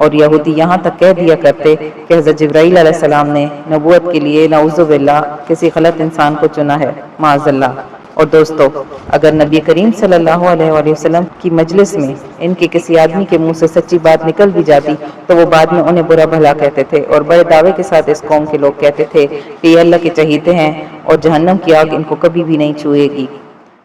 اور یہودی یہاں تک کہہ دیا کرتے کہ حضرت جبرائیل علیہ السلام نے نبوت کے لیے نعوذ باللہ کسی غلط انسان کو چنا ہے، معاذ اللہ۔ اور دوستو، اگر نبی کریم صلی اللہ علیہ وآلہ وسلم کی مجلس میں ان کے کسی آدمی کے منہ سے سچی بات نکل بھی جاتی تو وہ بعد میں انہیں برا بھلا کہتے تھے، اور بڑے دعوے کے ساتھ اس قوم کے لوگ کہتے تھے کہ یہ اللہ کے چہیتے ہیں اور جہنم کی آگ ان کو کبھی بھی نہیں چھوئے گی۔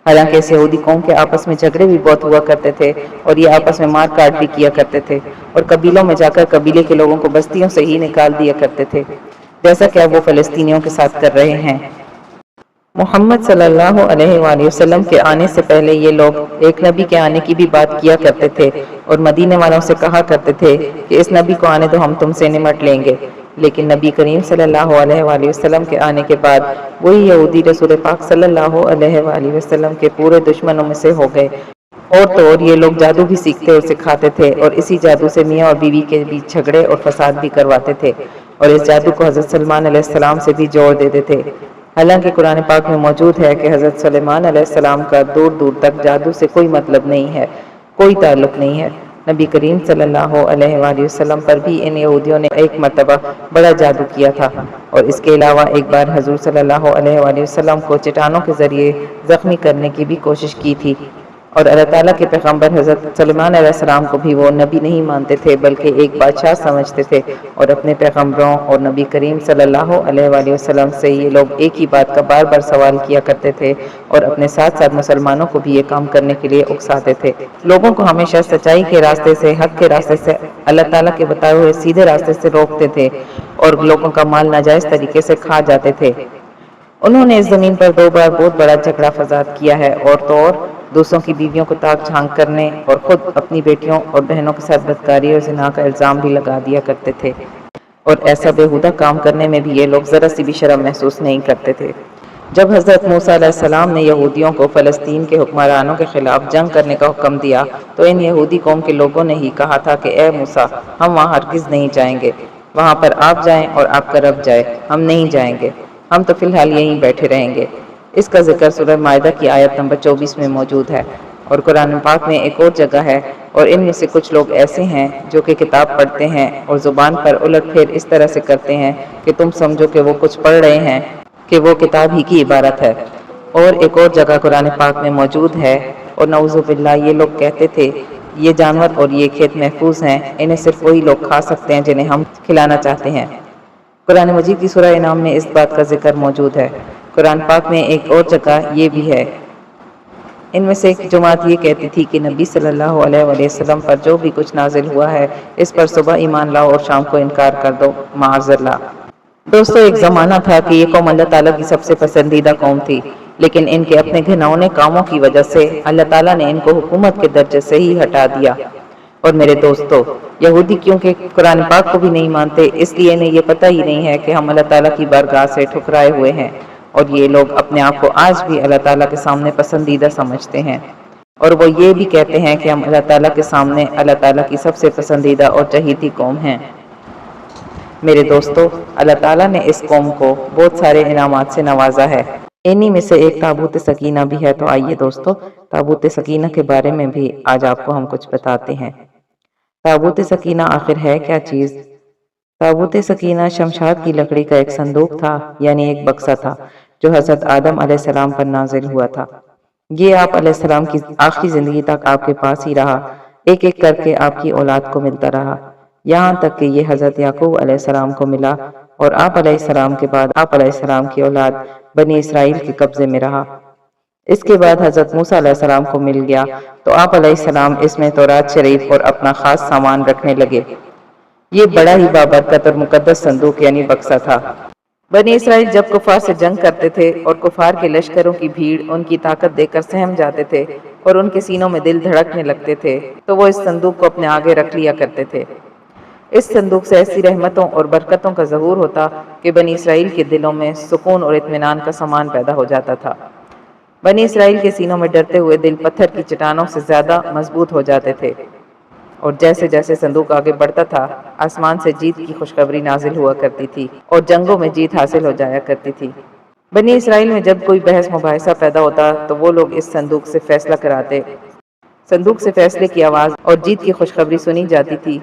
حالانکہ اس یہودی قوم کے آپس میں جھگڑے بھی بہت ہوا کرتے تھے، اور یہ آپس میں مار کاٹ بھی کیا کرتے تھے، اور قبیلوں میں جا کر قبیلے کے لوگوں کو بستیوں سے ہی نکال دیا کرتے تھے، جیسا کہ اب وہ فلسطینیوں کے ساتھ کر رہے ہیں۔ محمد صلی اللہ علیہ وآلہ وسلم کے آنے سے پہلے یہ لوگ ایک نبی کے آنے کی بھی بات کیا کرتے تھے، اور مدینے والوں سے کہا کرتے تھے کہ اس نبی کو آنے دو، ہم تم سے نمٹ لیں گے۔ لیکن نبی کریم صلی اللہ علیہ وآلہ وسلم کے آنے کے بعد وہی یہودی رسول پاک صلی اللہ علیہ وآلہ وسلم کے پورے دشمنوں میں سے ہو گئے، اور تو اور یہ لوگ جادو بھی سیکھتے اور سکھاتے تھے، اور اسی جادو سے میاں اور بیوی کے بیچ جھگڑے اور فساد بھی کرواتے تھے، اور اس جادو کو حضرت سلمان علیہ السلام سے بھی جوڑ دیتے تھے۔ حالانکہ قرآن پاک میں موجود ہے کہ حضرت سلیمان علیہ السلام کا دور دور تک جادو سے کوئی مطلب نہیں ہے، کوئی تعلق نہیں ہے۔ نبی کریم صلی اللہ علیہ وآلہ وسلم پر بھی ان یہودیوں نے ایک مرتبہ بڑا جادو کیا تھا، اور اس کے علاوہ ایک بار حضور صلی اللہ علیہ وآلہ وسلم کو چٹانوں کے ذریعے زخمی کرنے کی بھی کوشش کی تھی، اور اللہ تعالیٰ کے پیغمبر حضرت سلیمان علیہ السلام کو بھی وہ نبی نہیں مانتے تھے بلکہ ایک بادشاہ سمجھتے تھے، اور اپنے پیغمبروں اور نبی کریم صلی اللہ علیہ وآلہ وسلم سے یہ لوگ ایک ہی بات کا بار بار سوال کیا کرتے تھے، اور اپنے ساتھ ساتھ مسلمانوں کو بھی یہ کام کرنے کے لیے اکساتے تھے۔ لوگوں کو ہمیشہ سچائی کے راستے سے، حق کے راستے سے، اللہ تعالیٰ کے بتائے ہوئے سیدھے راستے سے روکتے تھے، اور لوگوں کا مال ناجائز طریقے سے کھا جاتے تھے۔ انہوں نے اس زمین پر 2 بار بہت بڑا جھگڑا فساد کیا ہے، اور تو اور دوسروں کی بیویوں کو تاک جھانک کرنے اور خود اپنی بیٹیوں اور بہنوں کے ساتھ بدکاری اور زنا کا الزام بھی لگا دیا کرتے تھے، اور ایسا بےہودہ کام کرنے میں بھی یہ لوگ ذرا سی بھی شرم محسوس نہیں کرتے تھے۔ جب حضرت موسیٰ علیہ السلام نے یہودیوں کو فلسطین کے حکمرانوں کے خلاف جنگ کرنے کا حکم دیا تو ان یہودی قوم کے لوگوں نے ہی کہا تھا کہ اے موسیٰ، ہم وہاں ہرگز نہیں جائیں گے، وہاں پر آپ جائیں اور آپ کا رب جائے، ہم نہیں جائیں گے، ہم تو فی الحال یہیں بیٹھے رہیں گے۔ اس کا ذکر سورہ مائدہ کی آیت نمبر 24 میں موجود ہے، اور قرآن پاک میں ایک اور جگہ ہے، اور ان میں سے کچھ لوگ ایسے ہیں جو کہ کتاب پڑھتے ہیں اور زبان پر الٹ پھیر اس طرح سے کرتے ہیں کہ تم سمجھو کہ وہ کچھ پڑھ رہے ہیں کہ وہ کتاب ہی کی عبارت ہے۔ اور ایک اور جگہ قرآن پاک میں موجود ہے، اور نعوذ باللہ یہ لوگ کہتے تھے یہ جانور اور یہ کھیت محفوظ ہیں، انہیں صرف وہی لوگ کھا سکتے ہیں جنہیں ہم کھلانا چاہتے ہیں۔ قرآن مجید کی سورہ انعام میں اس بات کا ذکر موجود ہے۔ قرآن پاک میں ایک اور جگہ یہ بھی ہے۔ ان میں سے ایک جماعت یہ کہتی تھی کہ نبی صلی اللہ علیہ وآلہ وسلم پر جو بھی کچھ نازل ہوا ہے اس پر صبح ایمان لاؤ اور شام کو انکار کر دو، معاذ اللہ۔ دوستو، ایک زمانہ تھا کہ یہ قوم اللہ تعالیٰ کی سب سے پسندیدہ قوم تھی، لیکن ان کے اپنے گھناؤنے کاموں کی وجہ سے اللہ تعالیٰ نے ان کو حکومت کے درجے سے ہی ہٹا دیا۔ اور میرے دوستو، یہودی کیونکہ قرآن پاک کو بھی نہیں مانتے، اس لیے انہیں یہ پتہ ہی نہیں ہے کہ ہم اللہ تعالیٰ کی بارگاہ سے ٹھکرائے ہوئے ہیں، اور یہ لوگ اپنے آپ کو آج بھی اللہ تعالیٰ کے سامنے پسندیدہ سمجھتے ہیں، اور وہ یہ بھی کہتے ہیں کہ ہم اللہ تعالیٰ کے سامنے اللہ تعالیٰ کی سب سے پسندیدہ اور چہیتی قوم ہیں۔ میرے دوستو، اللہ تعالیٰ نے اس قوم کو بہت سارے انعامات سے نوازا ہے، انہی میں سے ایک تابوت سکینہ بھی ہے۔ تو آئیے دوستو، تابوت سکینہ کے بارے میں بھی آج آپ کو ہم کچھ بتاتے ہیں۔ تابوت سکینہ آخر ہے کیا چیز؟ تابوت سکینہ شمشاد کی لکڑی کا ایک صندوق تھا، یعنی ایک بکسہ تھا، جو حضرت آدم علیہ السلام پر نازل ہوا تھا۔ یہ آپ علیہ السلام کی آخری زندگی تک آپ کے پاس ہی رہا، ایک ایک کر کے آپ کی اولاد کو ملتا رہا، یہاں تک کہ یہ حضرت یعقوب علیہ السلام کو ملا، اور آپ علیہ السلام کے بعد آپ علیہ السلام کی اولاد بنی اسرائیل کے قبضے میں رہا۔ اس کے بعد حضرت موسیٰ علیہ السلام کو مل گیا تو آپ علیہ السلام اس میں تورات شریف اور اپنا خاص سامان رکھنے لگے۔ یہ بڑا ہی بابرکت اور مقدس صندوق یعنی بکسہ تھا۔ بنی اسرائیل جب کفار سے جنگ کرتے تھے اور کفار کے لشکروں کی بھیڑ ان کی طاقت دیکھ کر سہم جاتے تھے اور ان کے سینوں میں دل دھڑکنے لگتے تھے تو وہ اس صندوق کو اپنے آگے رکھ لیا کرتے تھے۔ اس صندوق سے ایسی رحمتوں اور برکتوں کا ظہور ہوتا کہ بنی اسرائیل کے دلوں میں سکون اور اطمینان کا سامان پیدا ہو جاتا تھا۔ بنی اسرائیل کے سینوں میں ڈرتے ہوئے دل پتھر کی چٹانوں سے زیادہ مضبوط ہو جاتے تھے، اور جیسے جیسے صندوق آگے بڑھتا تھا آسمان سے جیت کی خوشخبری نازل ہوا کرتی تھی اور جنگوں میں جیت حاصل ہو جایا کرتی تھی۔ بنی اسرائیل میں جب کوئی بحث مباحثہ پیدا ہوتا تو وہ لوگ اس صندوق سے فیصلہ کراتے۔ صندوق سے فیصلے کی آواز اور جیت کی خوشخبری سنی جاتی تھی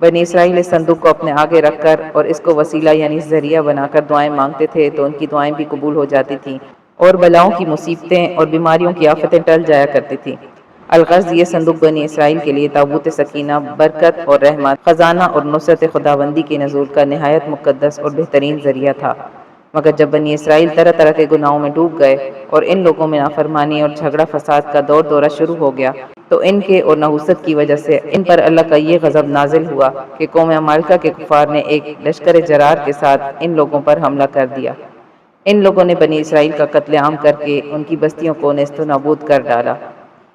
بنی اسرائیل اس صندوق کو اپنے آگے رکھ کر اور اس کو وسیلہ یعنی ذریعہ بنا کر دعائیں مانگتے تھے تو ان کی دعائیں بھی قبول ہو جاتی تھیں اور بلاؤں کی مصیبتیں اور بیماریوں کی آفتیں ٹل جایا کرتی تھیں۔ الغرض یہ صندوق بنی اسرائیل کے لیے تابوت سکینہ، برکت اور رحمت، خزانہ اور نصرت خداوندی کے نزول کا نہایت مقدس اور بہترین ذریعہ تھا۔ مگر جب بنی اسرائیل طرح طرح کے گناہوں میں ڈوب گئے اور ان لوگوں میں نافرمانی اور جھگڑا فساد کا دورہ شروع ہو گیا تو ان کے اور نحوست کی وجہ سے ان پر اللہ کا یہ غضب نازل ہوا کہ قوم عمالقہ کے کفار نے ایک لشکر جرار کے ساتھ ان لوگوں پر حملہ کر دیا۔ ان لوگوں نے بنی اسرائیل کا قتل عام کر کے ان کی بستیوں کو نیست و نابود کر ڈالا،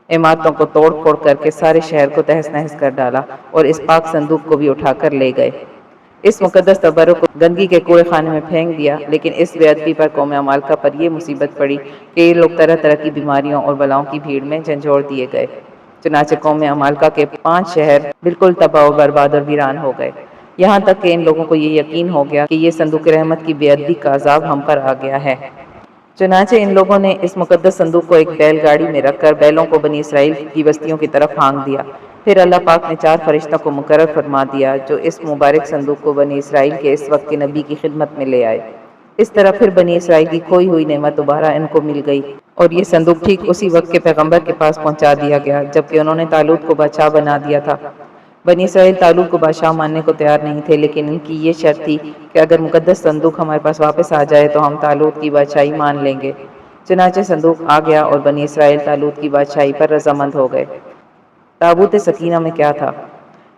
عمارتوں کو توڑ پھوڑ کر کے سارے شہر کو تہس نہس کر ڈالا اور اس پاک صندوق کو بھی اٹھا کر لے گئے۔ اس مقدس تبرک کو گندگی کے کوڑے خانے میں پھینک دیا، لیکن اس بے ادبی پر قوم عمالقہ پر یہ مصیبت پڑی کہ یہ لوگ طرح طرح کی بیماریوں اور بلاؤں کی بھیڑ میں جھنجھوڑ دیے گئے۔ چنانچہ قوم عمالقہ کے 5 شہر بالکل تباہ و برباد اور ویران ہو گئے، یہاں تک کہ ان لوگوں کو یہ یقین ہو گیا کہ یہ صندوق رحمت کی بے ادبی کا عذاب ہم پر آ گیا ہے۔ چنانچہ ان لوگوں نے اس مقدس صندوق کو ایک بیل گاڑی میں رکھ کر بیلوں کو بنی اسرائیل کی بستیوں کی طرف ہانک دیا۔ پھر اللہ پاک نے 4 فرشتوں کو مقرر فرما دیا جو اس مبارک صندوق کو بنی اسرائیل کے اس وقت کے نبی کی خدمت میں لے آئے۔ اس طرح پھر بنی اسرائیل کی کھوئی ہوئی نعمت دوبارہ ان کو مل گئی اور یہ صندوق ٹھیک اسی وقت کے پیغمبر کے پاس پہنچا دیا گیا جبکہ انہوں نے طالوت کو بادشاہ بنا دیا تھا۔ بنی اسرائیل طالوت کو بادشاہ ماننے کو تیار نہیں تھے، لیکن ان کی یہ شرط تھی کہ اگر مقدس صندوق ہمارے پاس واپس آ جائے تو ہم طالوت کی بادشاہی مان لیں گے۔ چنانچہ صندوق آ گیا اور بنی اسرائیل طالوت کی بادشاہی پر رضامند ہو گئے۔ تابوت سکینہ میں کیا تھا؟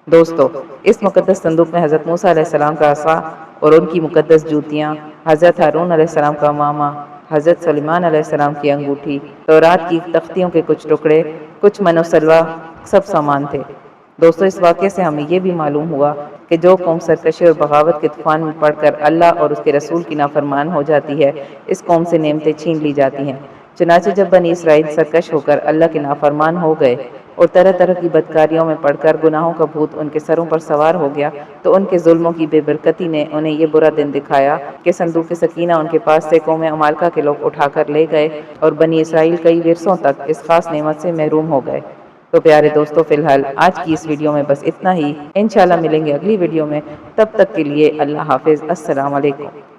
دوستو، اس مقدس صندوق میں حضرت موسیٰ علیہ السلام کا عصا اور ان کی مقدس جوتیاں، حضرت ہارون علیہ السلام کا امامہ، حضرت سلیمان علیہ السلام کی انگوٹھی، تورات کی تختیوں کے کچھ ٹکڑے، کچھ من و سلوہ، سب سامان تھے۔ دوستو، اس واقعے سے ہمیں یہ بھی معلوم ہوا کہ جو قوم سرکشی اور بغاوت کے طوفان میں پڑ کر اللہ اور اس کے رسول کی نافرمان ہو جاتی ہے، اس قوم سے نعمتیں چھین لی جاتی ہیں۔ چنانچہ جب بنی اسرائیل سرکش ہو کر اللہ کے نافرمان ہو گئے اور طرح طرح کی بدکاریوں میں پڑ کر گناہوں کا بھوت ان کے سروں پر سوار ہو گیا تو ان کے ظلموں کی بے برکتی نے انہیں یہ برا دن دکھایا کہ صندوق سکینہ ان کے پاس سے قوم عمالقہ کے لوگ اٹھا کر لے گئے اور بنی اسرائیل کئی ورثوں تک اس خاص نعمت سے محروم ہو گئے۔ تو پیارے دوستو، فی الحال آج کی اس ویڈیو میں بس اتنا ہی۔ انشاءاللہ ملیں گے اگلی ویڈیو میں، تب تک کے لیے اللہ حافظ، السلام علیکم۔